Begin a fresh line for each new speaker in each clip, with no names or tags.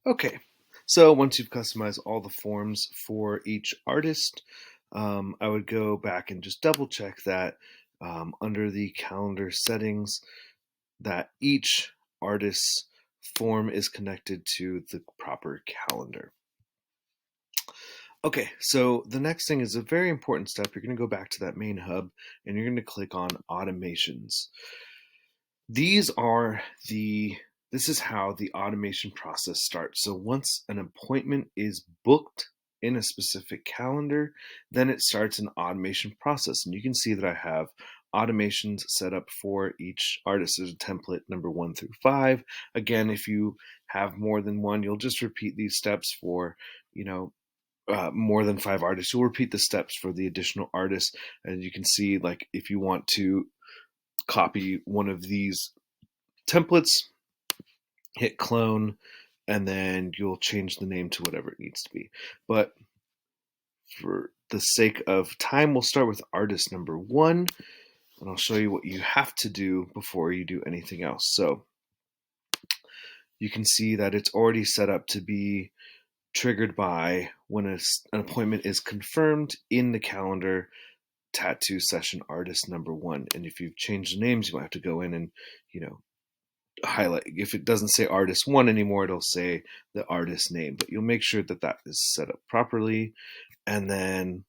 Okay, so once you've customized all the forms for each artist, I would go back and just double check that under the calendar settings that each artist's form is connected to the proper calendar. Okay, so the next thing is a very important step. You're going to go back to that main hub and you're going to click on automations. These are this is how the automation process starts. So once an appointment is booked in a specific calendar, then it starts an automation process. And you can see that I have automations set up for each artist. There's a template number 1 through 5. Again, if you have more than one, you'll just repeat these steps for, more than 5 artists. You'll repeat the steps for the additional artists. And you can see, like, if you want to copy one of these templates, hit clone, and then you'll change the name to whatever it needs to be. But for the sake of time, we'll start with artist number 1, and I'll show you what you have to do before you do anything else. So you can see that it's already set up to be triggered by when an appointment is confirmed in the calendar, tattoo session artist number 1. And if you've changed the names, you might have to go in and, highlight. If it doesn't say artist 1 anymore, it'll say the artist name, but you'll make sure that that is set up properly. And then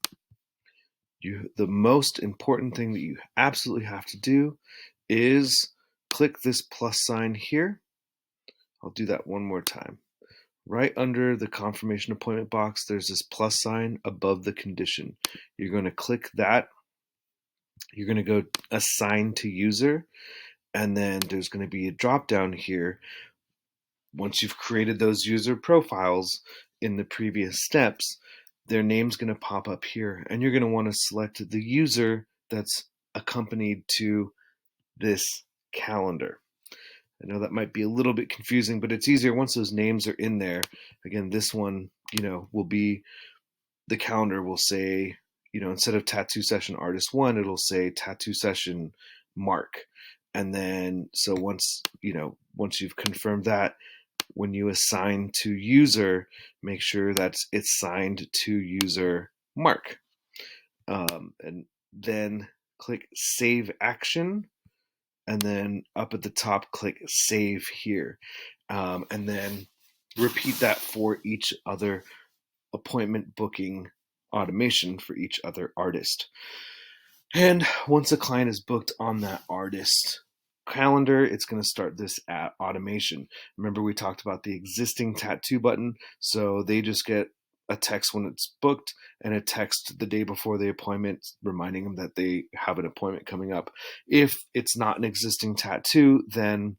the most important thing that you absolutely have to do is click this plus sign here. I'll do that one more time. Right under the confirmation appointment box, there's this plus sign above the condition. You're going to click that. You're going to go assign to user, and then there's going to be a drop down here. Once you've created those user profiles in the previous steps, their name's going to pop up here, and you're going to want to select the user that's accompanied to this calendar. I know that might be a little bit confusing, but it's easier once those names are in there. Again, this one, will be, the calendar will say, instead of tattoo session artist 1, it'll say tattoo session Mark. And then, so once you've confirmed that, when you assign to user, make sure that it's signed to user Mark. And then click Save Action. And then up at the top, click Save here. And then repeat that for each other appointment booking automation for each other artist. And once a client is booked on that artist calendar, it's going to start this automation. Remember, we talked about the existing tattoo button, so they just get a text when it's booked and a text the day before the appointment reminding them that they have an appointment coming up. If it's not an existing tattoo, then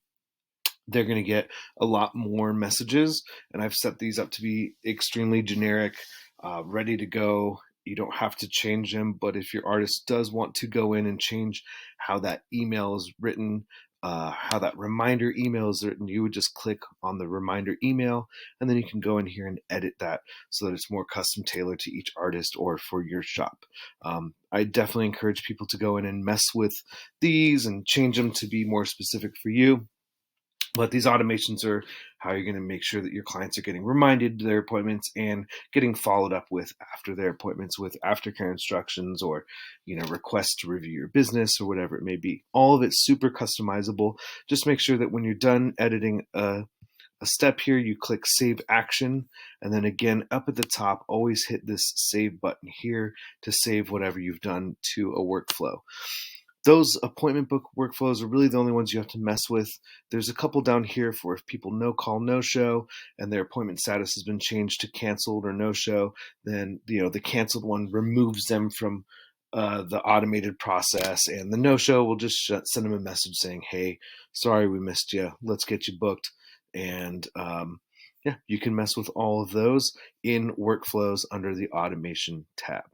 they're going to get a lot more messages, and I've set these up to be extremely generic, ready to go. You don't have to change them, but if your artist does want to go in and change how that email is written, how that reminder email is written, you would just click on the reminder email, and then you can go in here and edit that so that it's more custom tailored to each artist or for your shop. I definitely encourage people to go in and mess with these and change them to be more specific for you. But these automations are how you're going to make sure that your clients are getting reminded of their appointments and getting followed up with after their appointments with aftercare instructions or, requests to review your business or whatever it may be. All of it's super customizable. Just make sure that when you're done editing a step here, you click Save Action. And then again, up at the top, always hit this Save button here to save whatever you've done to a workflow. Those appointment book workflows are really the only ones you have to mess with. There's a couple down here for if people no call, no show, and their appointment status has been changed to canceled or no show, then the canceled one removes them from the automated process, and the no show will just send them a message saying, "Hey, sorry we missed you. Let's get you booked." And yeah, you can mess with all of those in workflows under the automation tab.